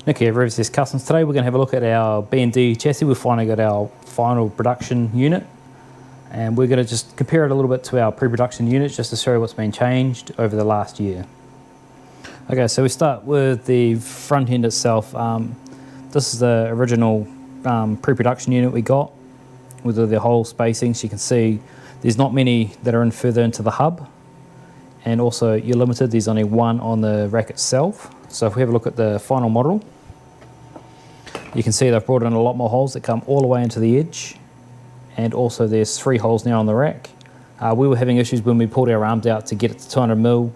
Nick here, RevZest Customs. Today we're going to have a look at our B&D chassis. We've finally got our final production unit, and we're going to just compare it a little bit to our pre-production units just to show you what's been changed over the last year. Okay, so we start with the front end itself. This is the original pre-production unit we got with the hole spacings. You can see there's not many that are in further into the hub, and also you're limited. There's only one on the rack itself. So if we have a look at the final model, you can see they've brought in a lot more holes that come all the way into the edge, and also there's 3 holes now on the rack. We were having issues when we pulled our arms out to get it to 200mm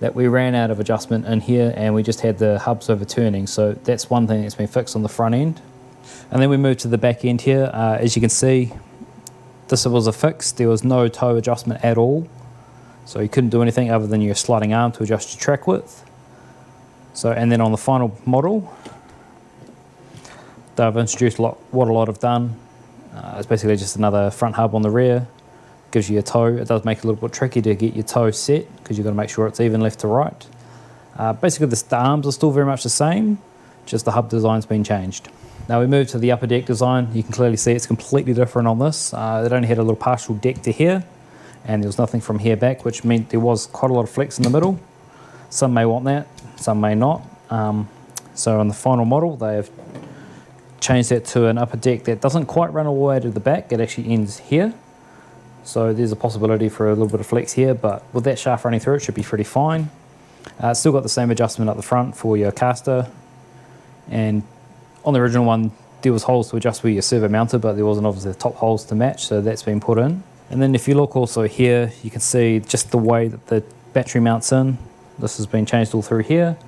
that we ran out of adjustment in here, and we just had the hubs overturning. So that's one thing that's been fixed on the front end. And then we moved to the back end here. As you can see, this was a fix. There was no toe adjustment at all, so you couldn't do anything other than your sliding arm to adjust your track width. So, and then on the final model, they've introduced what a lot have done. It's basically just another front hub on the rear. Gives you a toe. It does make it a little bit tricky to get your toe set because you've got to make sure it's even left to right. Basically the arms are still very much the same, just the hub design's been changed. Now we move to the upper deck design. You can clearly see it's completely different on this. It only had a little partial deck to here, and there was nothing from here back, which meant there was quite a lot of flex in the middle. Some may want that, some may not. So on the final model, they have changed that to an upper deck that doesn't quite run all the way to the back. It actually ends here. So there's a possibility for a little bit of flex here, but with that shaft running through, it should be pretty fine. It's still got the same adjustment up the front for your caster, and on the original one, there was holes to adjust where your servo mounted, but there wasn't obviously the top holes to match, so that's been put in. And then if you look also here, you can see just the way that the battery mounts in. This has been changed all through here.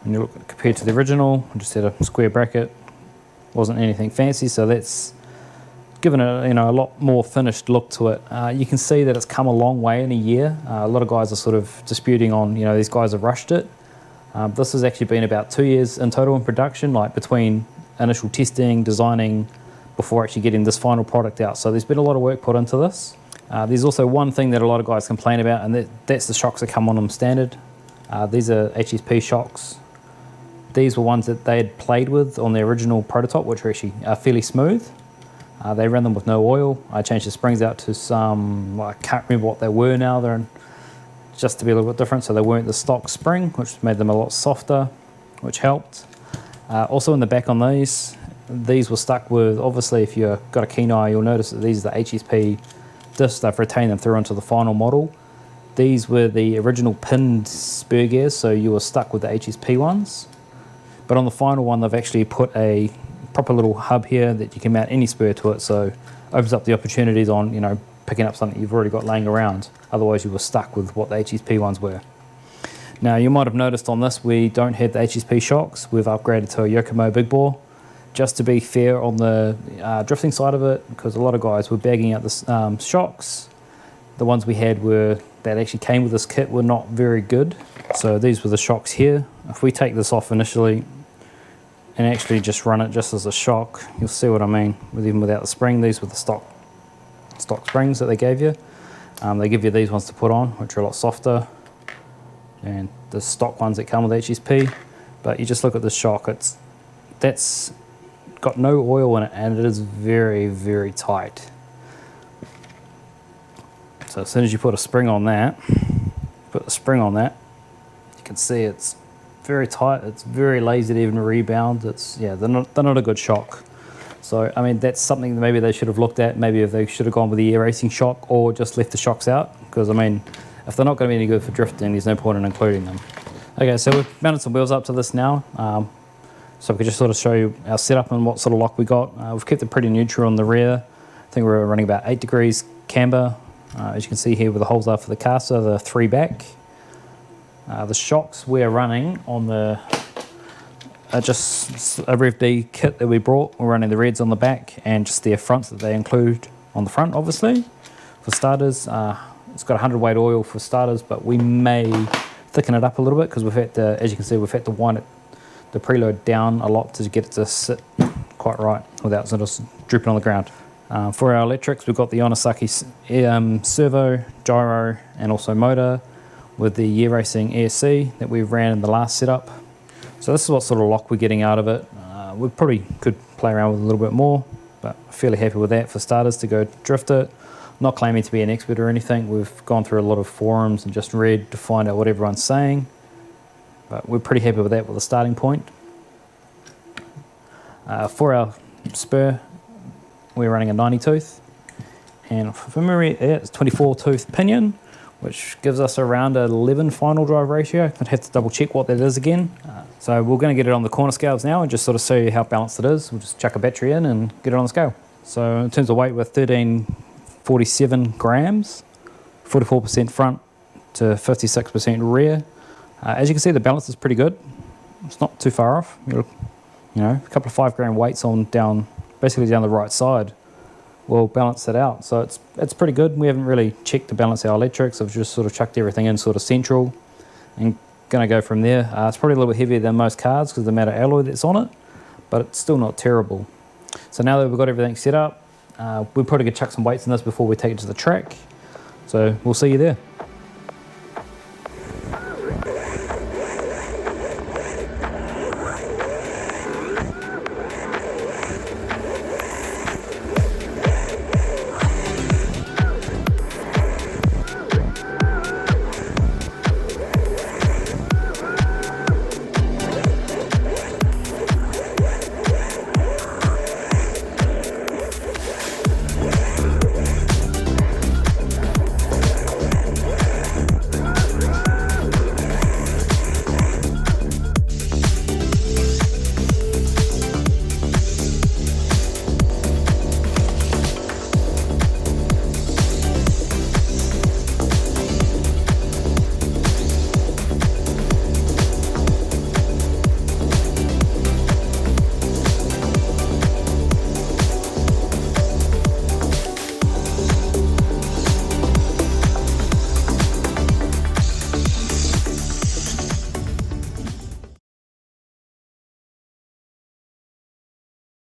And you look compared to the original, I just had a square bracket. Wasn't anything fancy, so that's given it a lot more finished look to it. You can see that it's come a long way in a year. A lot of guys are sort of disputing on, these guys have rushed it. This has actually been about 2 years in total in production, like between initial testing, designing, before actually getting this final product out. So there's been a lot of work put into this. There's also one thing that a lot of guys complain about, and that's the shocks that come on them standard. These are HSP shocks. These were ones that they had played with on the original prototype, which are actually fairly smooth. They ran them with no oil. I changed the springs out to some, I can't remember what they were now. They're just to be a little bit different, so they weren't the stock spring, which made them a lot softer, which helped. Also in the back on these were stuck with, obviously if you've got a keen eye, you'll notice that these are the HSP discs. They've retained them through into the final model. These were the original pinned spur gears, so you were stuck with the HSP ones. But on the final one, they've actually put a proper little hub here that you can mount any spur to it, so opens up the opportunities on picking up something you've already got laying around. Otherwise you were stuck with what the HSP ones were. Now you might have noticed on this we don't have the HSP shocks. We've upgraded to a Yokomo big bore, just to be fair on the drifting side of it, because a lot of guys were bagging out the shocks. The ones we had that actually came with this kit were not very good. So these were the shocks here. If we take this off initially and actually just run it just as a shock, you'll see what I mean. Even without the spring, these were the stock springs that they gave you. They give you these ones to put on, which are a lot softer, and the stock ones that come with HSP. But you just look at the shock, that's got no oil in it, and it is very, very tight. So as soon as you put a spring on that, you can see it's very tight. It's very lazy to even rebound. They're not a good shock. So I mean, that's something that maybe they should have looked at. Maybe if they should have gone with the air racing shock or just left the shocks out, because I mean, if they're not going to be any good for drifting, there's no point in including them. Okay, so we've mounted some wheels up to this now. So we could just sort of show you our setup and what sort of lock we got. We've kept it pretty neutral on the rear. I think we're running about 8 degrees camber. As you can see here where the holes are for the caster, the 3 back. The shocks we're running on the just a RevD kit that we brought. We're running the reds on the back and just their fronts that they include on the front, obviously. For starters, it's got 100 weight oil for starters, but we may thicken it up a little bit because we've had to, as you can see, we've had to wind the preload down a lot to get it to sit quite right without sort of drooping on the ground. For our electrics, we've got the Yamasaki servo, gyro, and also motor with the Year Racing ESC that we ran in the last setup. So this is what sort of lock we're getting out of it. We probably could play around with a little bit more, but fairly happy with that for starters to go drift it. Not claiming to be an expert or anything. We've gone through a lot of forums and just read to find out what everyone's saying, but we're pretty happy with that with a starting point. For our spur, we're running a 90 tooth, and from memory it's 24 tooth pinion, which gives us around an 11 final drive ratio. I'd have to double check what that is again. So we're going to get it on the corner scales now and just sort of show you how balanced it is. We'll just chuck a battery in and get it on the scale. So in terms of weight, we're 1347 grams, 44% front to 56% rear. As you can see, the balance is pretty good. It's not too far off. You know, a couple of 5 gram weights on basically down the right side will balance it out. So it's pretty good. We haven't really checked to balance our electrics. I've just sort of chucked everything in sort of central and going to go from there. It's probably a little bit heavier than most cards because of the amount of alloy that's on it, but it's still not terrible. So now that we've got everything set up, we're probably going to chuck some weights in this before we take it to the track. So we'll see you there.